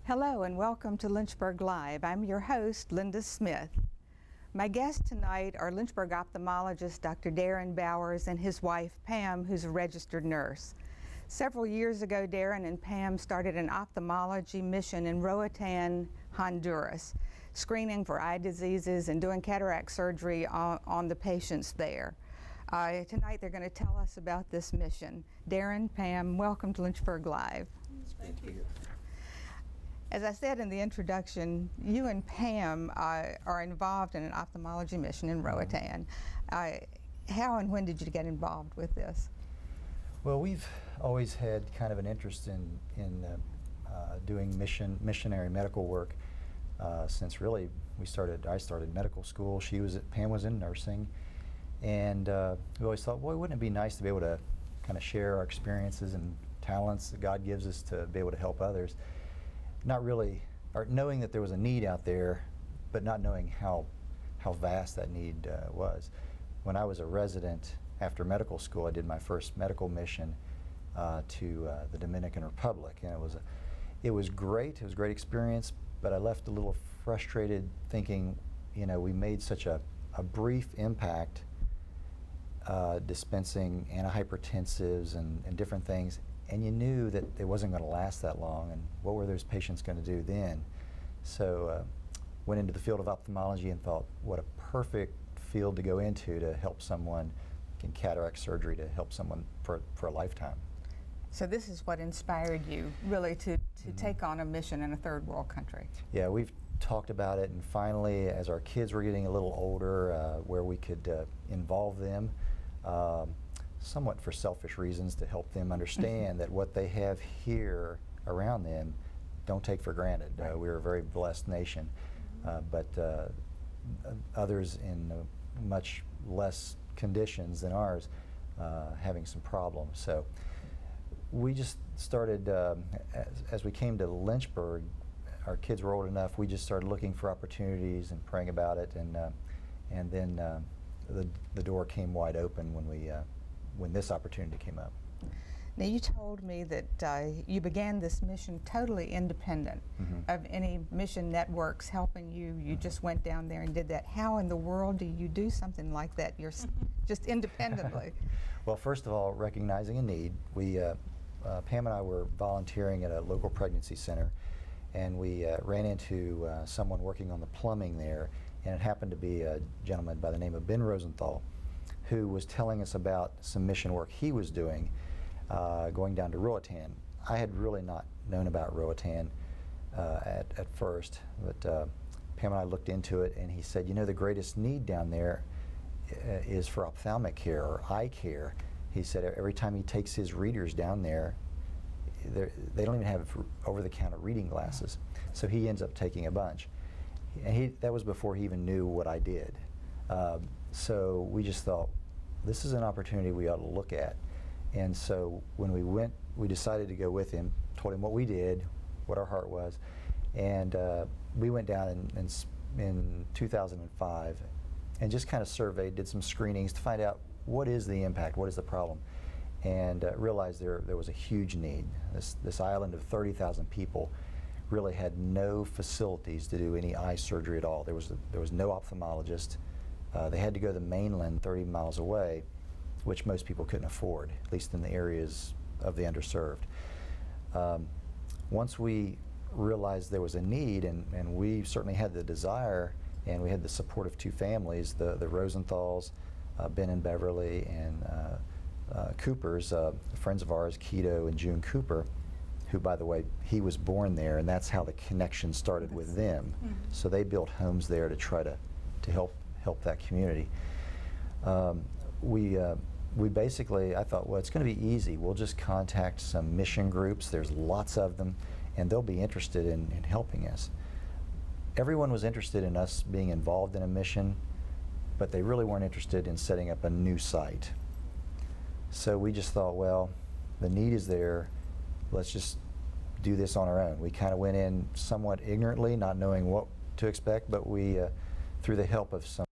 Hello and welcome to Lynchburg Live. I'm your host, Linda Smith. My guests tonight are Lynchburg ophthalmologist Dr. Darin Bowers and his wife Pam, who's a registered nurse. Several years ago, Darin and Pam started an ophthalmology mission in Roatan, Honduras, screening for eye diseases and doing cataract surgery on the patients there. Tonight they're going to tell us about this mission. Darin, Pam, welcome to Lynchburg Live. Thank you. As I said in the introduction, you and Pam are involved in an ophthalmology mission in Roatan. How and when did you get involved with this? Well, we've always had kind of an interest in doing missionary medical work since really I started medical school. Pam was in nursing, and we always thought, boy, wouldn't it be nice to be able to kind of share our experiences and talents that God gives us to be able to help others. Not really, or knowing that there was a need out there, but not knowing how vast that need was. When I was a resident after medical school, I did my first medical mission to the Dominican Republic, and it was great. It was a great experience, but I left a little frustrated, thinking, you know, we made such a brief impact dispensing antihypertensives and different things. And you knew that it wasn't going to last that long, and what were those patients going to do then? So went into the field of ophthalmology and thought, what a perfect field to go into to help someone in cataract surgery, to help someone for a lifetime. So this is what inspired you really to take on a mission in a third world country. Yeah, we've talked about it, and finally, as our kids were getting a little older, where we could involve them, somewhat for selfish reasons, to help them understand that what they have here around them, don't take for granted. Right. We're a very blessed nation, but others in much less conditions than ours having some problems. So we just started, as we came to Lynchbyrg, our kids were old enough, we just started looking for opportunities and praying about it, and then the door came wide open when this opportunity came up. Now, you told me that you began this mission totally independent of any mission networks helping you. You just went down there and did that. How in the world do you do something like that? You're just independently. Well, first of all, recognizing a need. Pam and I were volunteering at a local pregnancy center, and we ran into someone working on the plumbing there, and it happened to be a gentleman by the name of Ben Rosenthal, who was telling us about some mission work he was doing, going down to Roatan. I had really not known about Roatan at first, but Pam and I looked into it, and he said, you know, the greatest need down there is for ophthalmic care or eye care. He said every time he takes his readers down there, they don't even have over-the-counter reading glasses, so he ends up taking a bunch. And that was before he even knew what I did. So we just thought, this is an opportunity we ought to look at. And so when we went, we decided to go with him, told him what we did, what our heart was, and we went down in 2005 and just kind of surveyed, did some screenings to find out what is the impact, what is the problem, and realized there was a huge need. This island of 30,000 people really had no facilities to do any eye surgery at all. There was no ophthalmologist. They had to go to the mainland 30 miles away, which most people couldn't afford, at least in the areas of the underserved. Once we realized there was a need, and we certainly had the desire, and we had the support of two families, the Rosenthals, Ben and Beverly, and Coopers, friends of ours, Keto and June Cooper, who, by the way, he was born there, and that's how the connection started with them. So they built homes there to try to help that community. We basically, I thought, well, it's going to be easy. We'll just contact some mission groups. There's lots of them, and they'll be interested in helping us. Everyone was interested in us being involved in a mission, but they really weren't interested in setting up a new site. So we just thought, well, the need is there. Let's just do this on our own. We kind of went in somewhat ignorantly, not knowing what to expect, but we, through the help of some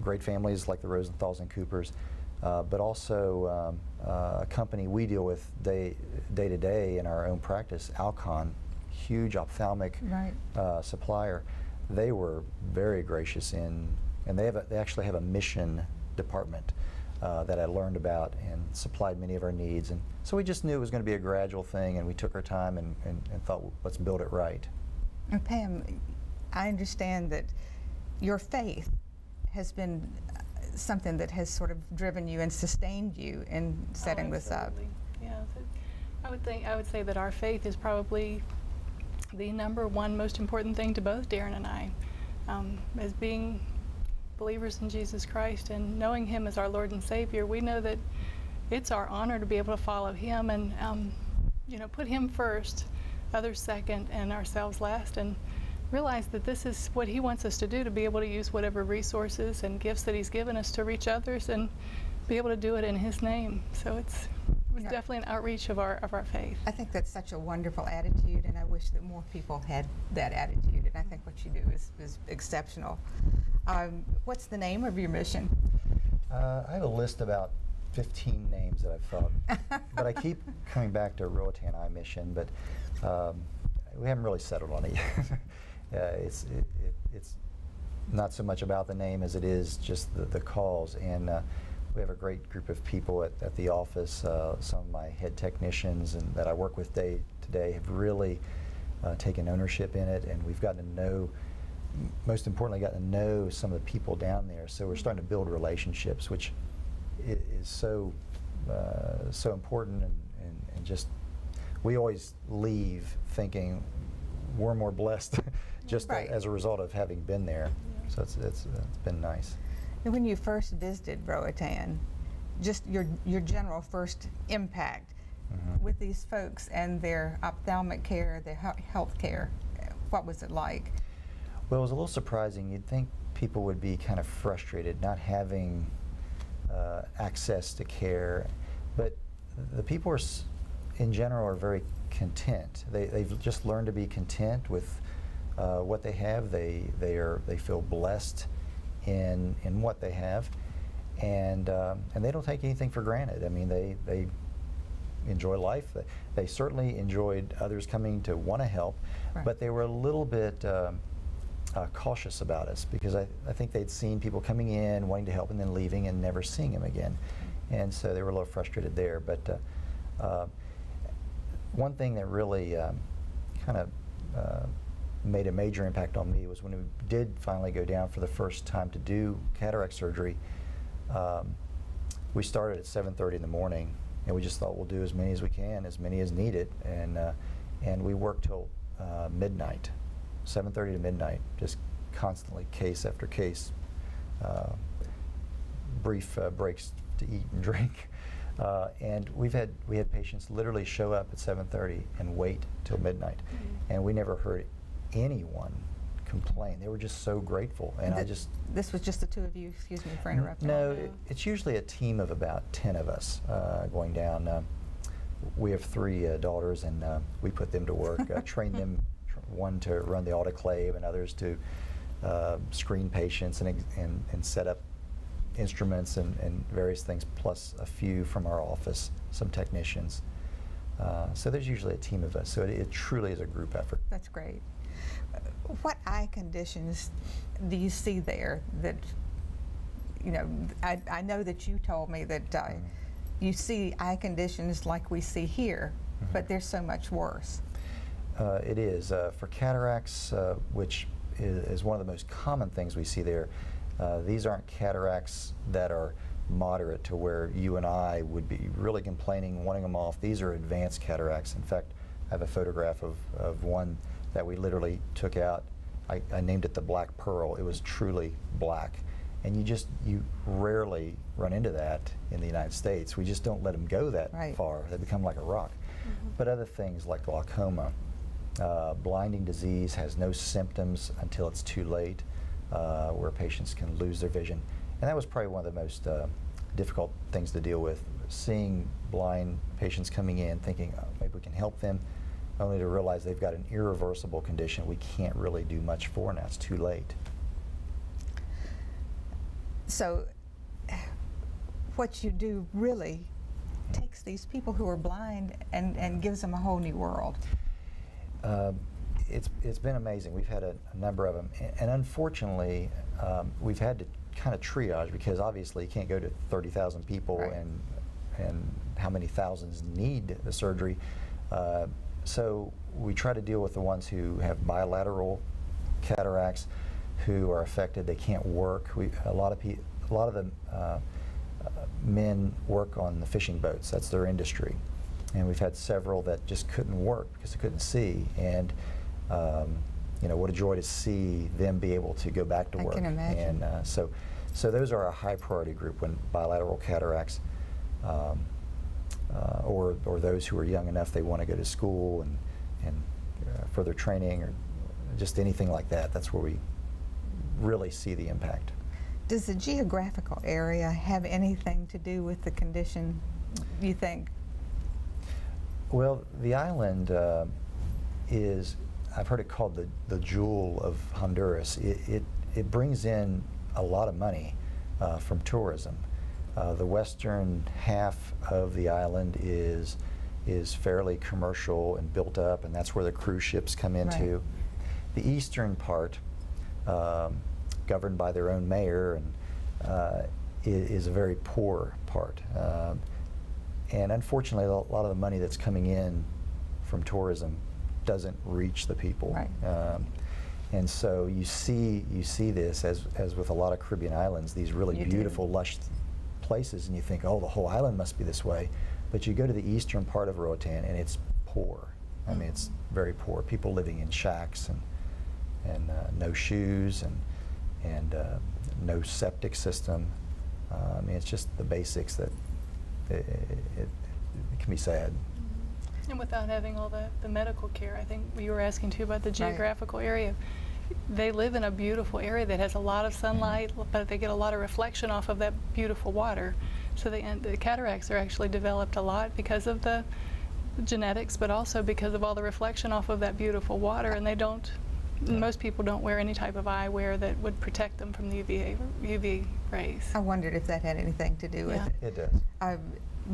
great families like the Rosenthals and Coopers, but also a company we deal with day to day in our own practice, Alcon, huge ophthalmic supplier, they were very gracious and they actually have a mission department that I learned about and supplied many of our needs. And so we just knew it was going to be a gradual thing, and we took our time and thought, let's build it right. And Pam, I understand that your faith has been something that has sort of driven you and sustained you in setting this up. Yeah, so I would say that our faith is probably the #1 most important thing to both Darin and I, as being believers in Jesus Christ and knowing Him as our Lord and Savior. We know that it's our honor to be able to follow Him and put Him first, others second, and ourselves last, and realize that this is what He wants us to do, to be able to use whatever resources and gifts that He's given us to reach others and be able to do it in His name. So it was definitely an outreach of our faith. I think that's such a wonderful attitude, and I wish that more people had that attitude, and I think what you do is exceptional. What's the name of your mission? I have a list about 15 names that I've thought, but I keep coming back to Roatan Eye Mission, but we haven't really settled on it yet. It's not so much about the name as it is just the cause, and we have a great group of people at the office. Some of my head technicians and that I work with day to day have really taken ownership in it, and we've gotten to know, most importantly, gotten to know some of the people down there. So we're starting to build relationships, which is so important, and just we always leave thinking we're more blessed just as a result of having been there. So it's been nice. And when you first visited Roatan, just your general first impact with these folks and their ophthalmic care, their health care, what was it like? Well, it was a little surprising. You'd think people would be kind of frustrated not having access to care, but the people in general are very content. They've just learned to be content with what they have. They feel blessed in what they have, and they don't take anything for granted. I mean, they enjoy life. They certainly enjoyed others coming to want to help, but they were a little bit cautious about us, because I think they'd seen people coming in wanting to help and then leaving and never seeing them again, and so they were a little frustrated there. But one thing that really kind of made a major impact on me was when we did finally go down for the first time to do cataract surgery. We started at 7:30 in the morning, and we just thought we'll do as many as we can, as many as needed, and we worked till midnight, 7:30 to midnight, just constantly, case after case, brief breaks to eat and drink. And we had patients literally show up at 7:30 and wait till midnight, and we never heard anyone complain. They were just so grateful, and This was just the two of you. Excuse me for interrupting. No, it's usually a team of about 10 of us going down. We have 3 daughters, and we put them to work, train them, one to run the autoclave, and others to screen patients and set up instruments and various things, plus a few from our office, some technicians. So there's usually a team of us, so it truly is a group effort. That's great. What eye conditions do you see there that, I know that you told me that you see eye conditions like we see here, but they're so much worse. It is. For cataracts, which is one of the most common things we see there, these aren't cataracts that are moderate to where you and I would be really complaining, wanting them off. These are advanced cataracts. In fact, I have a photograph of one that we literally took out. I named it the Black Pearl. It was truly black. And you rarely run into that in the United States. We just don't let them go that far. They become like a rock. But other things like glaucoma, blinding disease has no symptoms until it's too late, where patients can lose their vision. And that was probably one of the most difficult things to deal with, seeing blind patients coming in thinking, oh, maybe we can help them, only to realize they've got an irreversible condition we can't really do much for now. It's too late. So what you do really takes these people who are blind and gives them a whole new world. It's been amazing. We've had a number of them, and unfortunately, we've had to kind of triage, because obviously you can't go to 30,000 people, right, and how many thousands need the surgery. So we try to deal with the ones who have bilateral cataracts, who are affected. They can't work. A lot of the men work on the fishing boats. That's their industry, and we've had several that just couldn't work because they couldn't see. And you know, what a joy to see them be able to go back to work. I can imagine. And so those are a high priority group, when bilateral cataracts, or those who are young enough they want to go to school and further training, or just anything like that. That's where we really see the impact. Does the geographical area have anything to do with the condition, you think? Well, the island is, I've heard it called the jewel of Honduras. It brings in a lot of money from tourism. The western half of the island is fairly commercial and built up, and that's where the cruise ships come into. Right. The eastern part, governed by their own mayor, and is a very poor part. And unfortunately, a lot of the money that's coming in from tourism doesn't reach the people. Right. And so you see this as with a lot of Caribbean islands, these really beautiful, lush places, and you think, oh, the whole island must be this way. But you go to the eastern part of Roatan, and it's poor. I mean, it's very poor. People living in shacks, and no shoes, and no septic system. I mean, it's just the basics that it can be sad. And without having all the medical care, I think you were asking too about the geographical area. They live in a beautiful area that has a lot of sunlight, but they get a lot of reflection off of that beautiful water. So the cataracts are actually developed a lot because of the genetics, but also because of all the reflection off of that beautiful water. And they don't, most people don't wear any type of eyewear that would protect them from the UV rays. I wondered if that had anything to do with it. It does.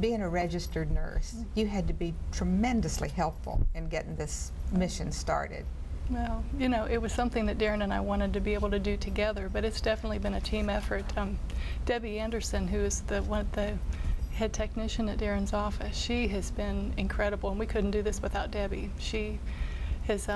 Being a registered nurse, you had to be tremendously helpful in getting this mission started. Well, you know, it was something that Darin and I wanted to be able to do together, but it's definitely been a team effort. Debbie Anderson, who is the head technician at Darin's office, she has been incredible, and we couldn't do this without Debbie. She has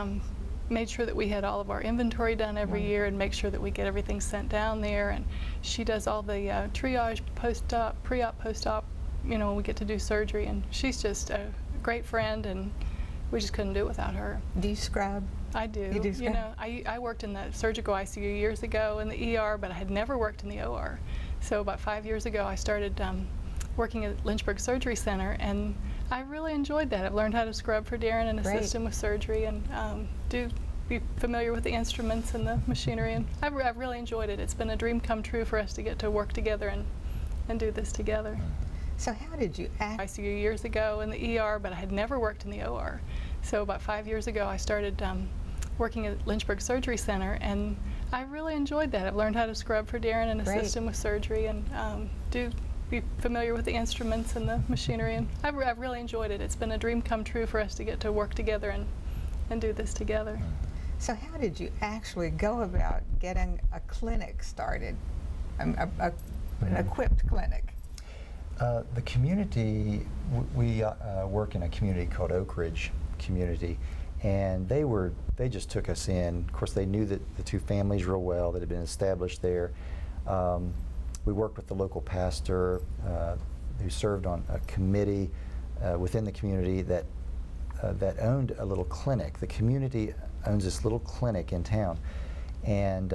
made sure that we had all of our inventory done every year, and make sure that we get everything sent down there, and she does all the triage, post-op, pre-op, post-op, you know, when we get to do surgery, and she's just a great friend, and we just couldn't do it without her. Do you scrub? I do. You do scrub? You know, I worked in the surgical ICU years ago in the ER, but I had never worked in the OR. So about 5 years ago, I started working at Lynchburg Surgery Center, and I really enjoyed that. I've learned how to scrub for Darin and assist him with surgery, and be familiar with the instruments and the machinery, and I've really enjoyed it. It's been a dream come true for us to get to work together and do this together. So how did you act? ICU years ago in the ER, but I had never worked in the OR. So about 5 years ago, I started working at Lynchburg Surgery Center, and I really enjoyed that. I've learned how to scrub for Darin and assist him with surgery, and be familiar with the instruments and the machinery, and I've really enjoyed it. It's been a dream come true for us to get to work together and do this together. So how did you actually go about getting a clinic started, an equipped clinic? The community, we work in a community called Oak Ridge Community, and they just took us in. Of course, they knew that the two families real well that had been established there. We worked with the local pastor who served on a committee within the community that owned a little clinic. The community owns this little clinic in town, and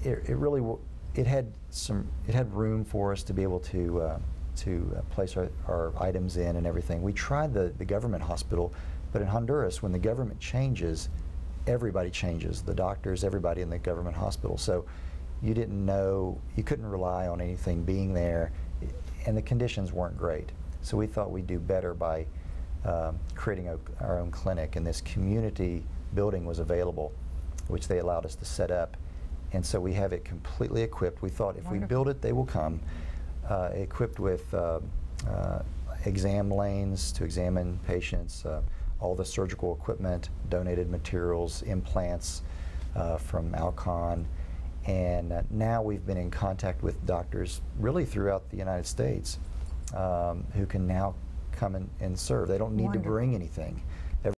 it had room for us to be able to place our items in and everything. We tried the government hospital, but in Honduras, when the government changes, everybody changes. The doctors, everybody in the government hospital. So you didn't know, you couldn't rely on anything being there, and the conditions weren't great. So we thought we'd do better by creating our own clinic, and this community building was available, which they allowed us to set up. And so we have it completely equipped. We thought if we build it, they will come. Equipped with exam lanes to examine patients, all the surgical equipment, donated materials, implants from Alcon. And now we've been in contact with doctors really throughout the United States who can now come and serve. They don't need to bring anything.